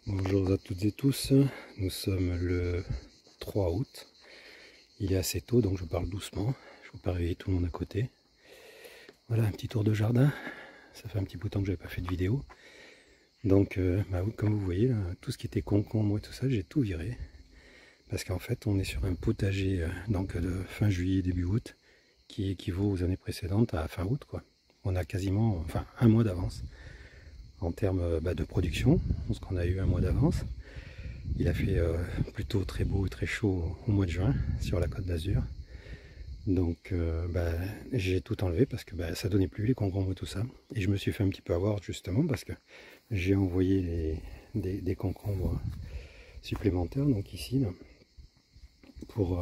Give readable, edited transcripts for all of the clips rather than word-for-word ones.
Bonjour à toutes et tous, nous sommes le 3 août, il est assez tôt donc je parle doucement, je ne veux pas réveiller tout le monde à côté. Voilà un petit tour de jardin, ça fait un petit bout de temps que je n'avais pas fait de vidéo. Donc comme vous voyez, là, tout ce qui était concombre et tout ça, j'ai tout viré. Parce qu'en fait on est sur un potager donc de fin juillet, début août, qui équivaut aux années précédentes à fin août, quoi. On a quasiment, enfin un mois d'avance en termes de production, parce qu'on a eu un mois d'avance. Il a fait plutôt très beau et très chaud au mois de juin sur la Côte d'Azur. Donc j'ai tout enlevé parce que ça donnait plus les concombres et tout ça. Et je me suis fait un petit peu avoir justement parce que j'ai envoyé des concombres supplémentaires, donc ici, là, pour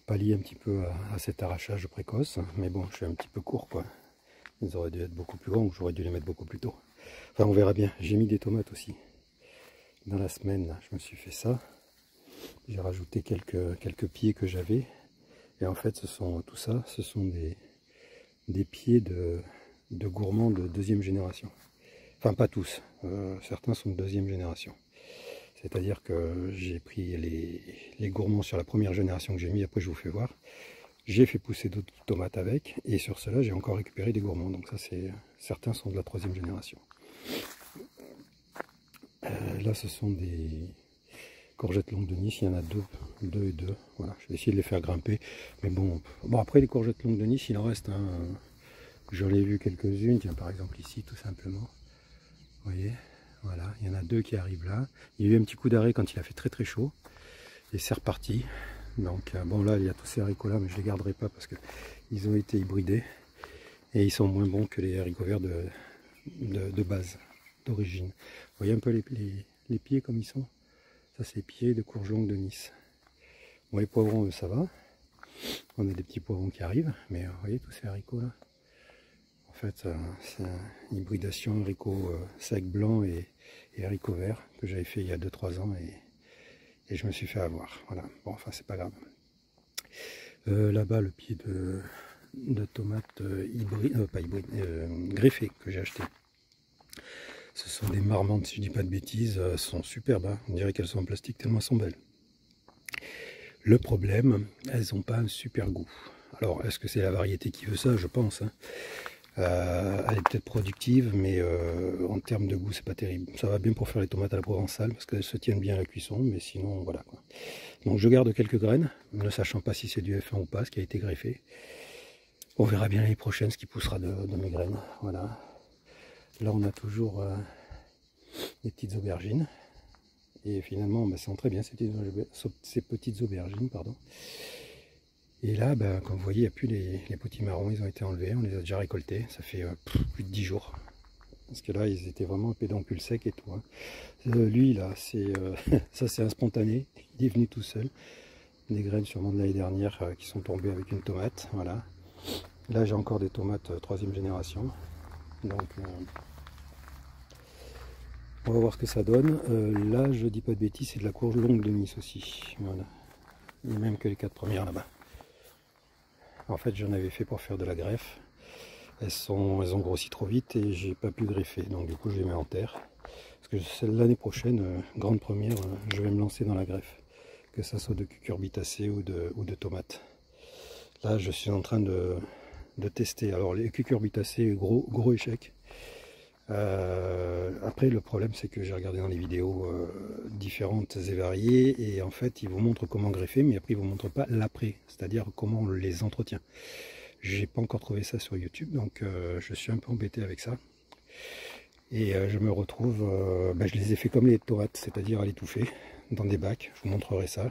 pallier un petit peu à cet arrachage précoce. Mais bon, je suis un petit peu court, quoi. Ils auraient dû être beaucoup plus grands, ou j'aurais dû les mettre beaucoup plus tôt. Enfin, on verra bien. J'ai mis des tomates aussi. Dans la semaine, là, je me suis fait ça. J'ai rajouté quelques pieds que j'avais. Et en fait, tout ça, ce sont des pieds de gourmands de deuxième génération. Enfin, pas tous. Certains sont de deuxième génération. C'est-à-dire que j'ai pris les gourmands sur la première génération que j'ai mis. Après, je vous fais voir. J'ai fait pousser d'autres tomates avec. Et sur cela, j'ai encore récupéré des gourmands. Donc ça, certains sont de la troisième génération. Là, ce sont des courgettes longues de Nice, il y en a deux et deux. Voilà, je vais essayer de les faire grimper. Mais bon après les courgettes longues de Nice, il en reste. Hein. J'en ai vu quelques-unes, tiens par exemple ici tout simplement. Vous voyez, voilà, il y en a deux qui arrivent là. Il y a eu un petit coup d'arrêt quand il a fait très très chaud. Et c'est reparti. Donc bon là, il y a tous ces haricots là, mais je ne les garderai pas parce qu'ils ont été hybridés. Et ils sont moins bons que les haricots verts de base, d'origine. Vous voyez un peu les pieds comme ils sont? Ça c'est les pieds de courge longue de Nice. Bon, les poivrons, ça va. On a des petits poivrons qui arrivent, mais vous voyez tous ces haricots là. En fait, c'est une hybridation haricot sec blanc et haricots verts que j'avais fait il y a 2-3 ans et je me suis fait avoir. Voilà, bon, enfin, c'est pas grave. Là-bas, le pied de tomate greffé que j'ai acheté. Ce sont des marmantes, si je dis pas de bêtises, sont superbes. Hein. On dirait qu'elles sont en plastique tellement elles sont belles. Le problème, elles n'ont pas un super goût. Alors, est-ce que c'est la variété qui veut ça? Je pense. Hein. Elle est peut-être productive, mais en termes de goût, c'est pas terrible. Ça va bien pour faire les tomates à la provençale, parce qu'elles se tiennent bien à la cuisson, mais sinon, voilà. Quoi. Donc, je garde quelques graines, ne sachant pas si c'est du F1 ou pas, ce qui a été greffé. On verra bien l'année prochaine ce qui poussera de mes graines. Voilà. Là, on a toujours des petites aubergines. Et finalement, ça sent très bien ces petites aubergines. Pardon. Et là, comme vous voyez, il n'y a plus les petits marrons, ils ont été enlevés, on les a déjà récoltés. Ça fait plus de 10 jours. Parce que là, ils étaient vraiment pédoncules secs et tout. Hein. Lui, là, ça c'est un spontané. Il est venu tout seul. Des graines sûrement de l'année dernière qui sont tombées avec une tomate. Voilà. Là, j'ai encore des tomates troisième génération. Donc, on va voir ce que ça donne. Là, je dis pas de bêtises, c'est de la courge longue de Nice aussi. Voilà. Et même que les 4 premières là-bas. En fait, j'en avais fait pour faire de la greffe. Elles ont grossi trop vite et j'ai pas pu greffer. Donc du coup, je les mets en terre. Parce que l'année prochaine, grande première, je vais me lancer dans la greffe. Que ça soit de cucurbitacées ou de tomates. Là, je suis en train de tester. Alors les cucurbitacées, gros échec. Après le problème c'est que j'ai regardé dans les vidéos différentes et variées et en fait ils vous montrent comment greffer mais après ils vous montrent pas l'après, c'est-à-dire comment on les entretient. J'ai pas encore trouvé ça sur YouTube donc je suis un peu embêté avec ça et je me retrouve, je les ai fait comme les tomates, c'est-à-dire à l'étouffer dans des bacs, je vous montrerai ça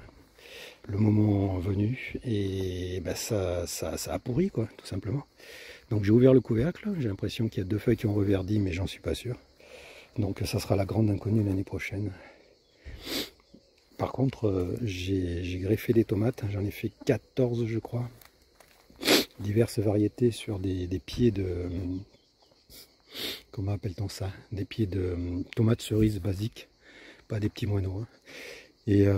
le moment venu et ça a pourri quoi tout simplement. Donc j'ai ouvert le couvercle, j'ai l'impression qu'il y a 2 feuilles qui ont reverdi, mais j'en suis pas sûr. Donc ça sera la grande inconnue l'année prochaine. Par contre, j'ai greffé des tomates, j'en ai fait 14 je crois. Diverses variétés sur des pieds de... Comment appelle-t-on ça? Des pieds de tomates cerises basiques, pas des petits moineaux. Hein.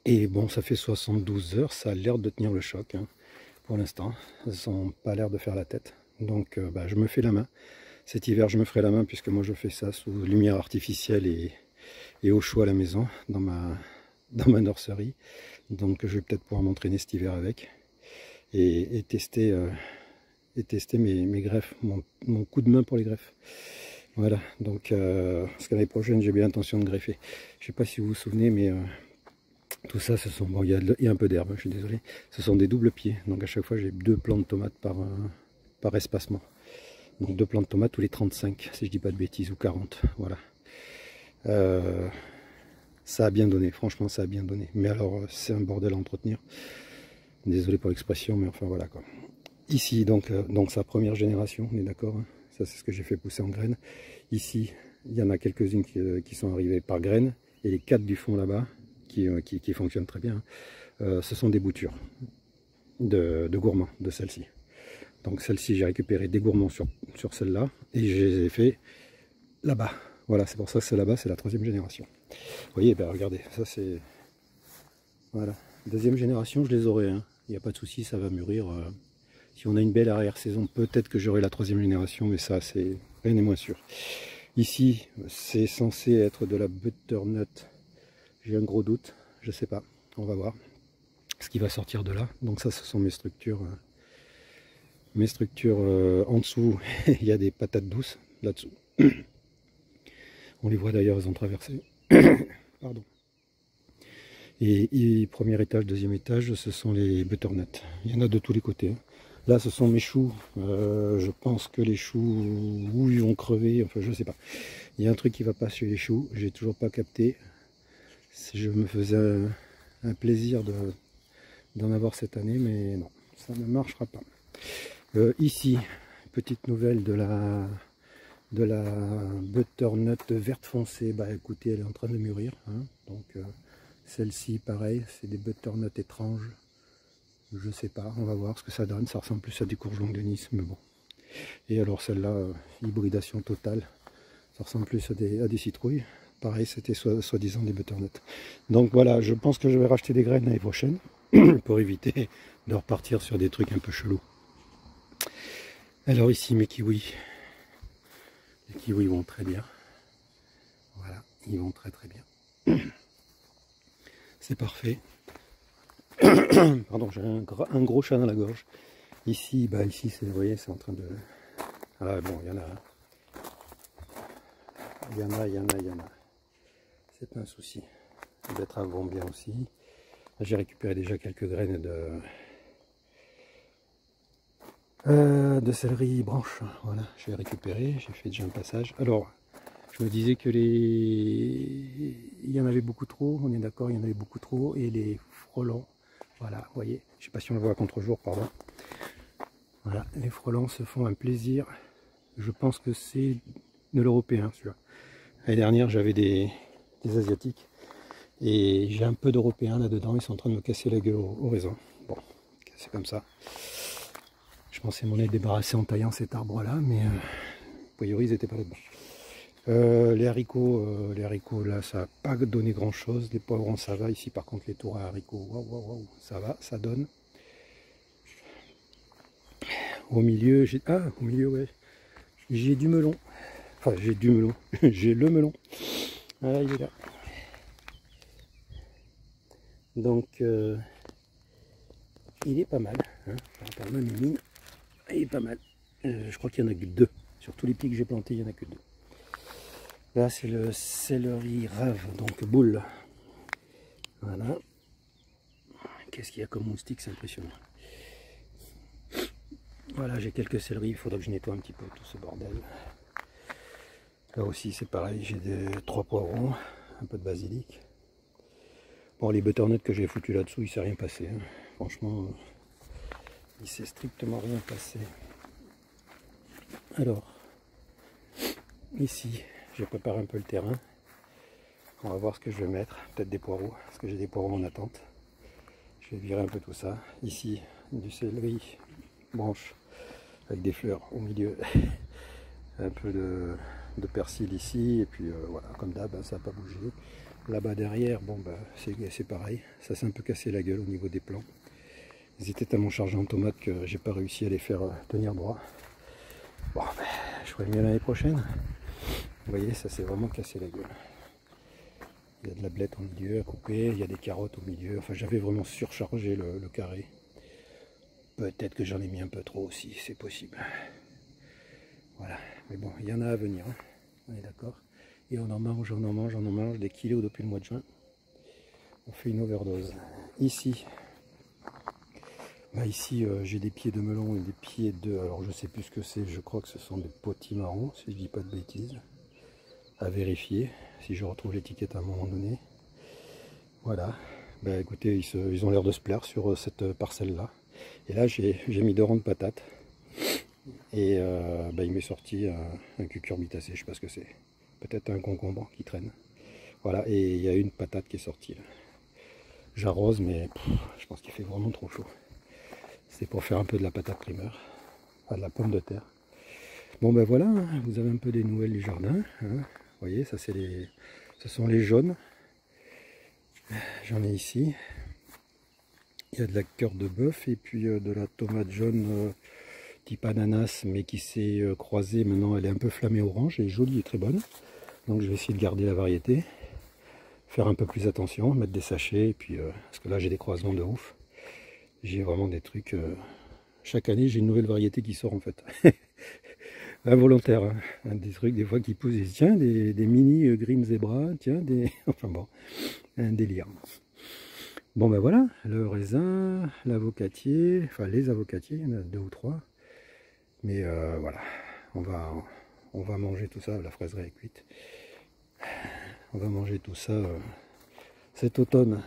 Et bon, ça fait 72 heures, ça a l'air de tenir le choc. Hein. Pour l'instant, elles n'ont pas l'air de faire la tête. Donc je me fais la main. Cet hiver, je me ferai la main puisque moi je fais ça sous lumière artificielle et au chaud à la maison dans ma nurserie. Donc je vais peut-être pouvoir m'entraîner cet hiver avec et tester mes greffes, mon coup de main pour les greffes. Voilà, donc parce que l'année prochaine j'ai bien l'intention de greffer. Je ne sais pas si vous vous souvenez, mais tout ça, ce sont, bon, il y a un peu d'herbe, je suis désolé. Ce sont des doubles pieds, donc à chaque fois j'ai 2 plants de tomates par espacement. Donc 2 plants de tomates tous les 35, si je dis pas de bêtises, ou 40, voilà. Ça a bien donné, franchement ça a bien donné. Mais alors c'est un bordel à entretenir. Désolé pour l'expression, mais enfin voilà quoi. Ici donc sa première génération, on est d'accord, hein. Ça c'est ce que j'ai fait pousser en graines. Ici il y en a quelques-unes qui sont arrivées par graines. Et les 4 du fond là-bas, qui fonctionnent très bien, ce sont des boutures de gourmands de celle-ci. Donc celle-ci j'ai récupéré des gourmands sur celle-là et je les ai fait là-bas. Voilà, c'est pour ça que c'est là-bas, c'est la 3e génération. Vous voyez, ben regardez, ça c'est... Voilà, 2e génération, je les aurai, hein. Il n'y a pas de souci, ça va mûrir. Si on a une belle arrière-saison, peut-être que j'aurai la 3e génération, mais ça, c'est rien n'est moins sûr. Ici, c'est censé être de la butternut. J'ai un gros doute, je sais pas, on va voir ce qui va sortir de là. Donc ça, ce sont mes structures. En dessous, il y a des patates douces là-dessous. On les voit d'ailleurs, elles ont traversé. Pardon. Et premier étage, 2e étage, ce sont les butternuts. Il y en a de tous les côtés, hein. Là, ce sont mes choux. Je pense que les choux, où ils vont crever, enfin, je sais pas. Il y a un truc qui va pas chez les choux, j'ai toujours pas capté. Je me faisais un plaisir d'en avoir cette année, mais non, ça ne marchera pas. Ici, petite nouvelle de la butternut verte foncée. Bah écoutez, elle est en train de mûrir, hein. Donc celle-ci, pareil, c'est des butternuts étranges. Je sais pas, on va voir ce que ça donne. Ça ressemble plus à des courges longues de Nice, mais bon. Et alors celle-là, hybridation totale. Ça ressemble plus à des citrouilles. Pareil, c'était soi-disant des butternuts. Donc voilà, je pense que je vais racheter des graines l'année prochaine pour éviter de repartir sur des trucs un peu chelous. Alors ici, mes kiwis. Les kiwis vont très bien. Voilà, ils vont très très bien. C'est parfait. Pardon, j'ai un gros chat dans la gorge. Ici, bah ici, vous voyez, c'est en train de... Ah bon, il y en a. Il y en a. C'est pas un souci. Les betteraves vont bien aussi. J'ai récupéré déjà quelques graines de céleri branche. Voilà, j'ai récupéré, j'ai fait déjà un passage. Alors, je me disais que il y en avait beaucoup trop, on est d'accord, il y en avait beaucoup trop. Et les frelons, voilà, vous voyez, je sais pas si on le voit à contre-jour, pardon. Voilà, les frelons se font un plaisir. Je pense que c'est de l'européen, celui-là. L'année dernière, j'avais des asiatiques. Et j'ai un peu d'européens là-dedans, ils sont en train de me casser la gueule au raisin. Bon, c'est comme ça. Je pensais m'en être débarrassé en taillant cet arbre-là, mais a priori, ils n'étaient pas là-dedans. Les haricots, là, ça n'a pas donné grand-chose. Les poivrons, ça va. Ici, par contre, les tours à haricots, waouh, ça va, ça donne. Au milieu, ouais. J'ai du melon. Enfin, j'ai du melon. J'ai le melon. Ah, il est là. Donc, il est pas mal. Hein, par rapport à ma mimine, il est pas mal. Je crois qu'il n'y en a que 2. Sur tous les pieds que j'ai plantés, il n'y en a que 2. Là, c'est le céleri rave, donc boule. Voilà. Qu'est-ce qu'il y a comme moustique, c'est impressionnant. Voilà, j'ai quelques céleris, il faudra que je nettoie un petit peu tout ce bordel. Là aussi, c'est pareil, j'ai 3 poivrons, un peu de basilic. Bon, les butternuts que j'ai foutu là-dessous, il ne s'est rien passé. Hein. Franchement, il ne s'est strictement rien passé. Alors, ici, j'ai préparé un peu le terrain. On va voir ce que je vais mettre. Peut-être des poireaux, parce que j'ai des poireaux en attente. Je vais virer un peu tout ça. Ici, du céleri branche avec des fleurs au milieu. Un peu de persil ici. Et puis voilà, comme d'hab, ça n'a pas bougé. Là-bas derrière, bon bah c'est pareil. Ça s'est un peu cassé la gueule au niveau des plants. Ils étaient tellement chargés en tomates que j'ai pas réussi à les faire tenir droit. Bon, ben, je ferai mieux l'année prochaine. Vous voyez, ça s'est vraiment cassé la gueule. Il y a de la blette au milieu à couper, il y a des carottes au milieu. Enfin, j'avais vraiment surchargé le carré. Peut-être que j'en ai mis un peu trop aussi, c'est possible. Voilà, mais bon, il y en a à venir, hein. On est d'accord. Et on en mange des kilos depuis le mois de juin. On fait une overdose. Ici, j'ai des pieds de melon et des pieds de... Alors je sais plus ce que c'est, je crois que ce sont des potimarrons, si je dis pas de bêtises. À vérifier, si je retrouve l'étiquette à un moment donné. Voilà, bah écoutez, ils ont l'air de se plaire sur cette parcelle-là. Et là, j'ai mis 2 rangs de patates. Et il m'est sorti un cucurbitacé, je sais pas ce que c'est. Peut-être un concombre qui traîne. Voilà, et il y a une patate qui est sortie là. J'arrose, mais je pense qu'il fait vraiment trop chaud. C'est pour faire un peu de la patate primeur, enfin de la pomme de terre. Bon ben voilà, hein, vous avez un peu des nouvelles du jardin. Hein. Vous voyez, ça c'est ce sont les jaunes. J'en ai ici. Il y a de la cœur de bœuf et puis de la tomate jaune type ananas, mais qui s'est croisée. Maintenant, elle est un peu flammée orange, elle est jolie et très bonne. Donc je vais essayer de garder la variété, faire un peu plus attention, mettre des sachets, et puis parce que là j'ai des croisements de ouf. J'ai vraiment des trucs. Chaque année j'ai une nouvelle variété qui sort en fait. Involontaire, hein. Des trucs des fois qui poussent. Et, tiens, des mini green zebra, tiens, des. Enfin bon, un délire. Bon ben voilà, le raisin, l'avocatier, enfin les avocatiers, il y en a 2 ou 3. Mais voilà, on va manger tout ça, la fraiserie est cuite. On va manger tout ça cet automne.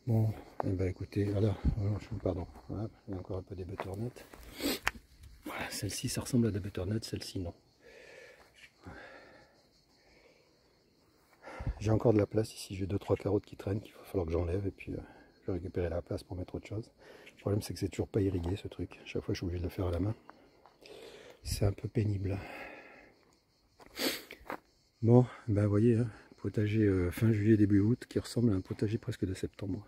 Bon, eh ben écoutez, voilà, pardon, voilà, il y a encore un peu des butternuts. Voilà, celle-ci ça ressemble à des butternuts, celle-ci non. J'ai encore de la place ici, j'ai 2-3 carottes qui traînent qu'il va falloir que j'enlève et puis je vais récupérer la place pour mettre autre chose. Le problème c'est que c'est toujours pas irrigué ce truc, chaque fois je suis obligé de le faire à la main. C'est un peu pénible. Bon, ben vous voyez, hein, potager fin juillet, début août, qui ressemble à un potager presque de septembre.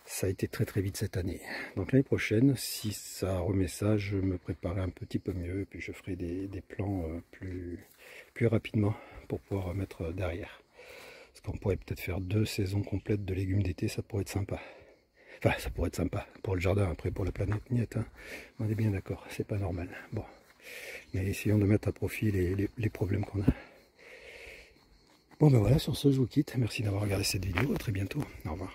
Ça a été très très vite cette année. Donc l'année prochaine, si ça remet ça, je me préparerai un petit peu mieux, et puis je ferai des plans plus rapidement pour pouvoir mettre derrière. Parce qu'on pourrait peut-être faire 2 saisons complètes de légumes d'été, ça pourrait être sympa. Enfin, ça pourrait être sympa pour le jardin, après pour la planète niette, hein. On est bien d'accord, c'est pas normal. Bon, mais essayons de mettre à profit les problèmes qu'on a. Bon ben voilà, sur ce je vous quitte, merci d'avoir regardé cette vidéo, à très bientôt, au revoir.